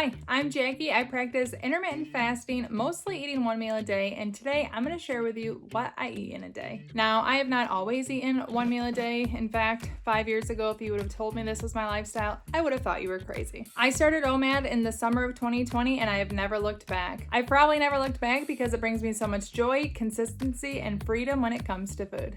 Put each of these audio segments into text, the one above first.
Hi, I'm Jackie. I practice intermittent fasting, mostly eating one meal a day, and today I'm going to share with you what I eat in a day. Now, I have not always eaten one meal a day. In fact, 5 years ago, if you would have told me this was my lifestyle, I would have thought you were crazy. I started OMAD in the summer of 2020 and I have never looked back. I've probably never looked back because it brings me so much joy, consistency, and freedom when it comes to food.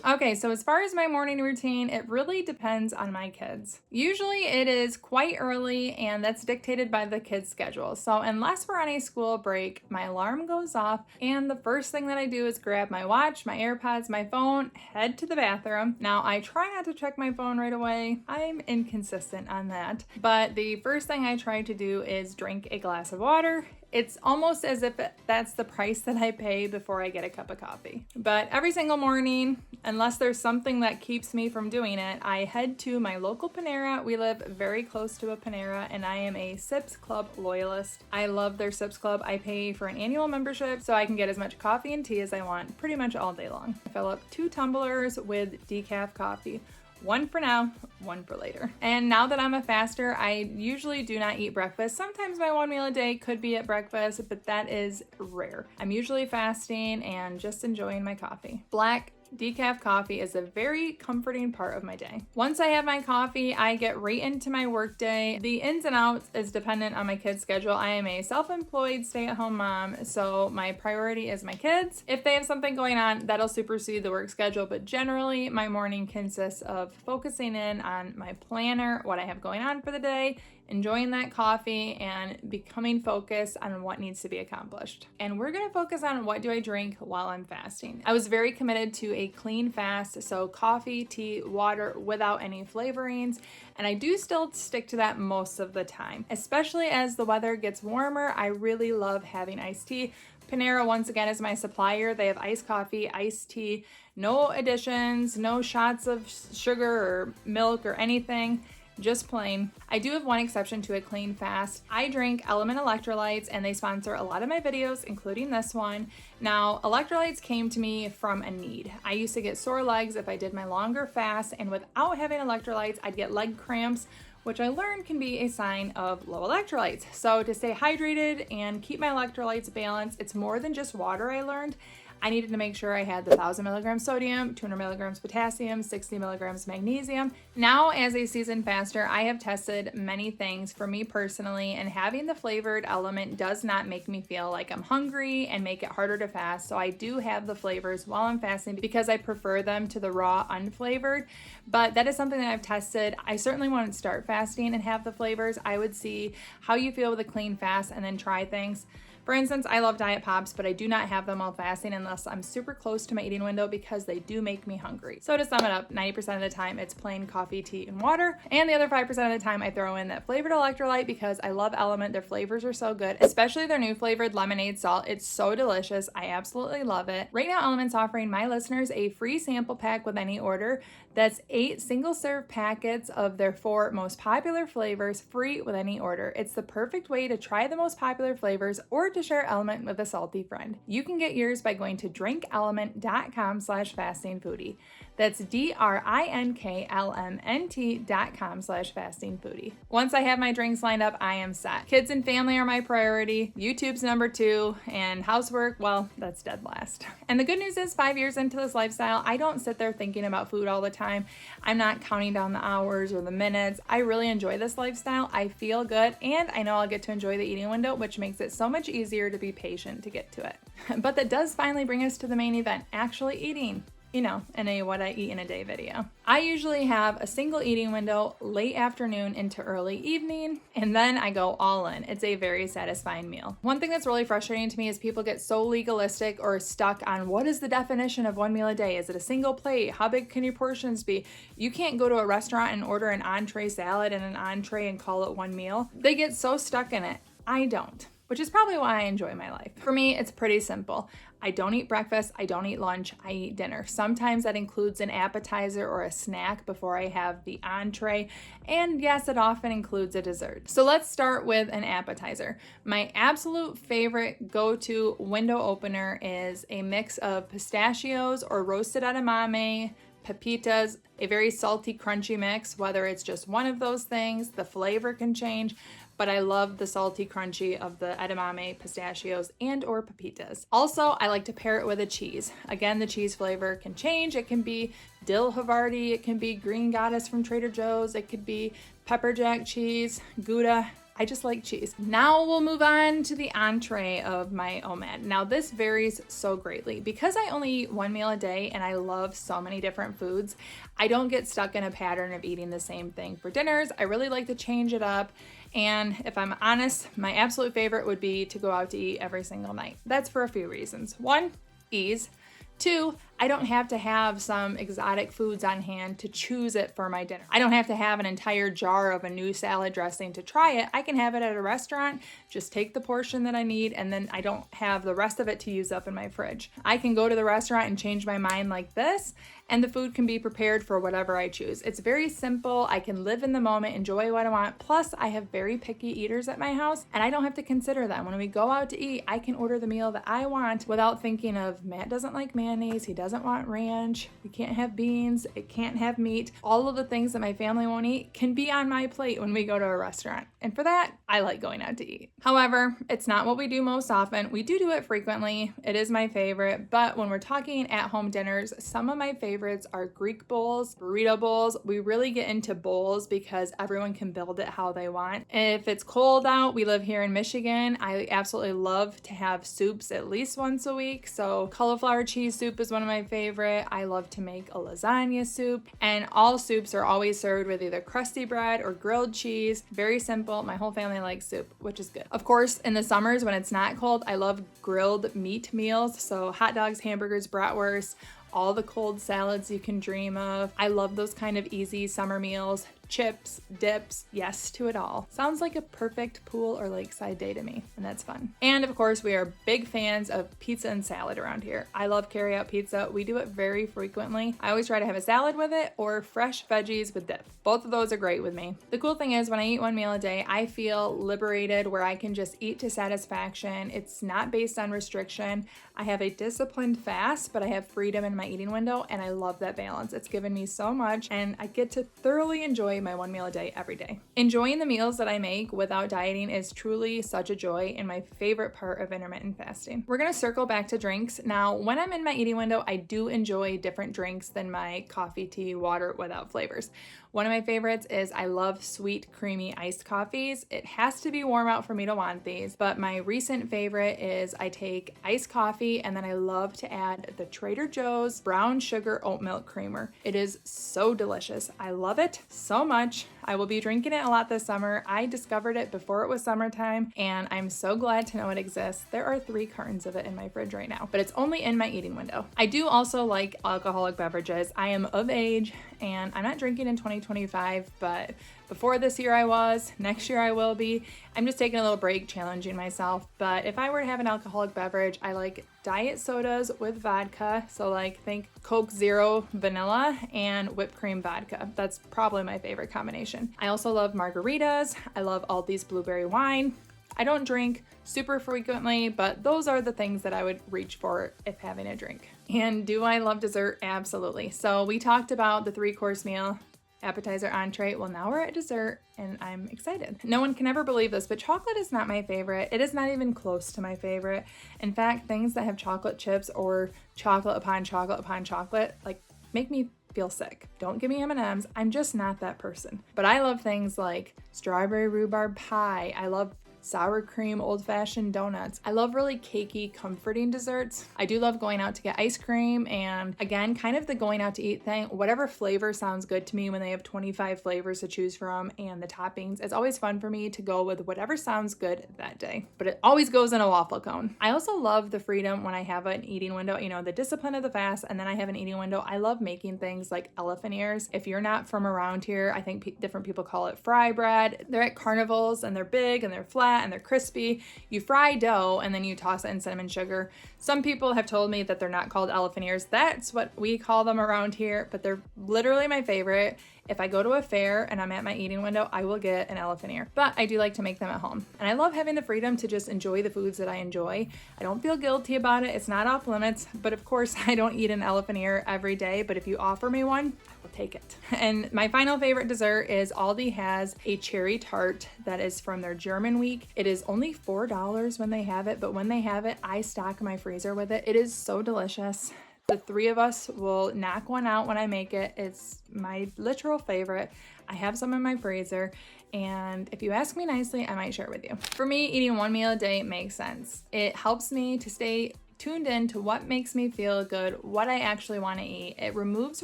Okay, so as far as my morning routine, it really depends on my kids. Usually it is quite early and that's dictated by the kids' schedule. So unless we're on a school break, my alarm goes off and the first thing that I do is grab my watch, my AirPods, my phone, head to the bathroom. Now I try not to check my phone right away. I'm inconsistent on that. But the first thing I try to do is drink a glass of water. It's almost as if that's the price that I pay before I get a cup of coffee. But every single morning, unless there's something that keeps me from doing it, I head to my local Panera. We live very close to a Panera and I am a Sips Club loyalist. I love their Sips Club. I pay for an annual membership so I can get as much coffee and tea as I want pretty much all day long. I fill up 2 tumblers with decaf coffee. One for now, one for later. And now that I'm a faster, I usually do not eat breakfast. Sometimes my one meal a day could be at breakfast, but that is rare. I'm usually fasting and just enjoying my coffee. Black decaf coffee is a very comforting part of my day. Once I have my coffee, I get right into my work day. The ins and outs is dependent on my kids' schedule. I am a self-employed stay-at-home mom, so my priority is my kids. If they have something going on, that'll supersede the work schedule, but generally my morning consists of focusing in on my planner, what I have going on for the day, enjoying that coffee, and becoming focused on what needs to be accomplished. And we're gonna focus on what do I drink while I'm fasting. I was very committed to a clean fast, so coffee, tea, water without any flavorings, and I do still stick to that most of the time. Especially as the weather gets warmer, I really love having iced tea. Panera, once again, is my supplier. They have iced coffee, iced tea, no additions, no shots of sugar or milk or anything. Just plain. I do have one exception to a clean fast. I drink Element electrolytes and they sponsor a lot of my videos, including this one. Now, electrolytes came to me from a need. I used to get sore legs if I did my longer fast, and without having electrolytes, I'd get leg cramps, which I learned can be a sign of low electrolytes. So to stay hydrated and keep my electrolytes balanced, it's more than just water, I learned. I needed to make sure I had the 1,000 milligrams sodium, 200 milligrams potassium, 60 milligrams magnesium. Now, as a seasoned faster, I have tested many things for me personally, and having the flavored element does not make me feel like I'm hungry and make it harder to fast. So I do have the flavors while I'm fasting because I prefer them to the raw, unflavored. But that is something that I've tested. I certainly want to start fasting and have the flavors. I would see how you feel with a clean fast and then try things. For instance, I love Diet Pops, but I do not have them while fasting unless I'm super close to my eating window because they do make me hungry. So to sum it up, 90% of the time it's plain coffee, tea, and water. And the other 5% of the time I throw in that flavored electrolyte because I love Element. Their flavors are so good, especially their new flavored lemonade salt. It's so delicious. I absolutely love it. Right now, Element's offering my listeners a free sample pack with any order. That's 8 single-serve packets of their 4 most popular flavors free with any order. It's the perfect way to try the most popular flavors or to share Element with a salty friend. You can get yours by going to drinkelement.com/fastingfoodie. That's drinklmnt.com/fastingfoodie. Once I have my drinks lined up, I am set. Kids and family are my priority. YouTube's number 2, and housework, well, that's dead last. And the good news is 5 years into this lifestyle, I don't sit there thinking about food all the time. I'm not counting down the hours or the minutes. I really enjoy this lifestyle. I feel good, and I know I'll get to enjoy the eating window, which makes it so much easier to be patient to get to it. But that does finally bring us to the main event, actually eating. You know, in a what I eat in a day video. I usually have a single eating window late afternoon into early evening, and then I go all in. It's a very satisfying meal. One thing that's really frustrating to me is people get so legalistic or stuck on what is the definition of one meal a day? Is it a single plate? How big can your portions be? You can't go to a restaurant and order an entree salad and an entree and call it one meal. They get so stuck in it. I don't. Which is probably why I enjoy my life. For me, it's pretty simple. I don't eat breakfast, I don't eat lunch, I eat dinner. Sometimes that includes an appetizer or a snack before I have the entree, and yes, it often includes a dessert. So let's start with an appetizer. My absolute favorite go-to window opener is a mix of pistachios or roasted edamame, pepitas, a very salty, crunchy mix. Whether it's just one of those things, the flavor can change, but I love the salty crunchy of the edamame, pistachios, and or pepitas. Also, I like to pair it with a cheese. Again, the cheese flavor can change. It can be dill Havarti, it can be green goddess from Trader Joe's, it could be pepper jack cheese, Gouda. I just like cheese. Now we'll move on to the entree of my OMAD. Now this varies so greatly. Because I only eat one meal a day and I love so many different foods, I don't get stuck in a pattern of eating the same thing for dinners. I really like to change it up. And if I'm honest, my absolute favorite would be to go out to eat every single night. That's for a few reasons. 1, ease. 2, I don't have to have some exotic foods on hand to choose it for my dinner. I don't have to have an entire jar of a new salad dressing to try it. I can have it at a restaurant, just take the portion that I need, and then I don't have the rest of it to use up in my fridge. I can go to the restaurant and change my mind like this, and the food can be prepared for whatever I choose. It's very simple. I can live in the moment, enjoy what I want. Plus, I have very picky eaters at my house, and I don't have to consider them. When we go out to eat, I can order the meal that I want without thinking of, Matt doesn't like mayonnaise, he doesn't want ranch, we can't have beans, it can't have meat. All of the things that my family won't eat can be on my plate when we go to a restaurant. And for that, I like going out to eat. However, it's not what we do most often. We do it frequently. It is my favorite, but when we're talking at-home dinners, some of my favorites are Greek bowls, burrito bowls. We really get into bowls because everyone can build it how they want. If it's cold out, we live here in Michigan, I absolutely love to have soups at least once a week. So cauliflower cheese soup is one of my favorites. I love to make a lasagna soup, and all soups are always served with either crusty bread or grilled cheese. Very simple. My whole family likes soup, which is good. Of course, in the summers when it's not cold, I love grilled meat meals. So hot dogs, hamburgers, bratwurst, all the cold salads you can dream of. I love those kind of easy summer meals. Chips, dips, yes to it all. Sounds like a perfect pool or lakeside day to me, and that's fun. And of course, we are big fans of pizza and salad around here. I love carry-out pizza. We do it very frequently. I always try to have a salad with it or fresh veggies with dip. Both of those are great with me. The cool thing is when I eat one meal a day, I feel liberated where I can just eat to satisfaction. It's not based on restriction. I have a disciplined fast, but I have freedom in my eating window, and I love that balance. It's given me so much, and I get to thoroughly enjoy my one meal a day every day. Enjoying the meals that I make without dieting is truly such a joy and my favorite part of intermittent fasting. We're gonna circle back to drinks. Now, when I'm in my eating window, I do enjoy different drinks than my coffee, tea, water without flavors. One of my favorites is I love sweet, creamy iced coffees. It has to be warm out for me to want these, but my recent favorite is I take iced coffee and then I love to add the Trader Joe's brown sugar oat milk creamer. It is so delicious. I love it so much. I will be drinking it a lot this summer. I discovered it before it was summertime, and I'm so glad to know it exists. There are 3 cartons of it in my fridge right now, but it's only in my eating window. I do also like alcoholic beverages. I am of age, and I'm not drinking in 2025, but before this year I was, next year I will be. I'm just taking a little break, challenging myself. But if I were to have an alcoholic beverage, I like diet sodas with vodka. So like think Coke Zero vanilla and whipped cream vodka. That's probably my favorite combination. I also love margaritas. I love Aldi's blueberry wine. I don't drink super frequently, but those are the things that I would reach for if having a drink. And do I love dessert? Absolutely. So we talked about the 3-course meal, appetizer, entree. Well, now we're at dessert, and I'm excited. No one can ever believe this, but chocolate is not my favorite. It is not even close to my favorite. In fact, things that have chocolate chips or chocolate upon chocolate, like make me feel sick. Don't give me M&Ms. I'm just not that person. But I love things like strawberry rhubarb pie. I love sour cream old-fashioned donuts. I love really cakey, comforting desserts. I do love going out to get ice cream, and again, kind of the going out to eat thing, whatever flavor sounds good to me when they have 25 flavors to choose from and the toppings. It's always fun for me to go with whatever sounds good that day, but it always goes in a waffle cone. I also love the freedom when I have an eating window, you know, the discipline of the fast, and then I have an eating window. I love making things like elephant ears. If you're not from around here, I think different people call it fry bread. They're at carnivals and they're big and they're flat, fat and they're crispy. You fry dough and then you toss it in cinnamon sugar. Some people have told me that they're not called elephant ears. That's what we call them around here, but they're literally my favorite. If I go to a fair and I'm at my eating window, I will get an elephant ear. But I do like to make them at home. And I love having the freedom to just enjoy the foods that I enjoy. I don't feel guilty about it. It's not off limits. But of course, I don't eat an elephant ear every day. But if you offer me one, I will take it. And my final favorite dessert is Aldi has a cherry tart that is from their German week. It is only $4 when they have it. But when they have it, I stock my freezer with it. It is so delicious. The three of us will knock one out when I make it. It's my literal favorite. I have some in my freezer, and if you ask me nicely, I might share it with you. For me, eating one meal a day makes sense. It helps me to stay tuned in to what makes me feel good, what I actually want to eat. It removes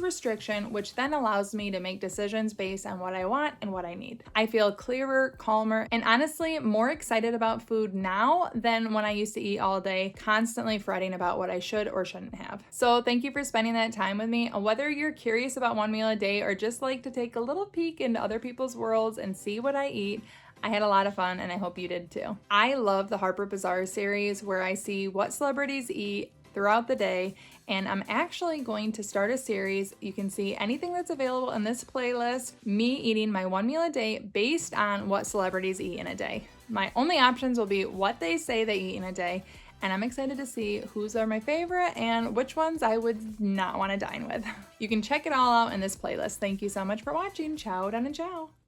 restriction, which then allows me to make decisions based on what I want and what I need. I feel clearer, calmer, and honestly more excited about food now than when I used to eat all day, constantly fretting about what I should or shouldn't have. So thank you for spending that time with me. Whether you're curious about one meal a day or just like to take a little peek into other people's worlds and see what I eat, I had a lot of fun and I hope you did too. I love the Harper BAZAAR series where I see what celebrities eat throughout the day, and I'm actually going to start a series. You can see anything that's available in this playlist, me eating my one meal a day based on what celebrities eat in a day. My only options will be what they say they eat in a day, and I'm excited to see whose are my favorite and which ones I would not want to dine with. You can check it all out in this playlist. Thank you so much for watching. Ciao, done and ciao.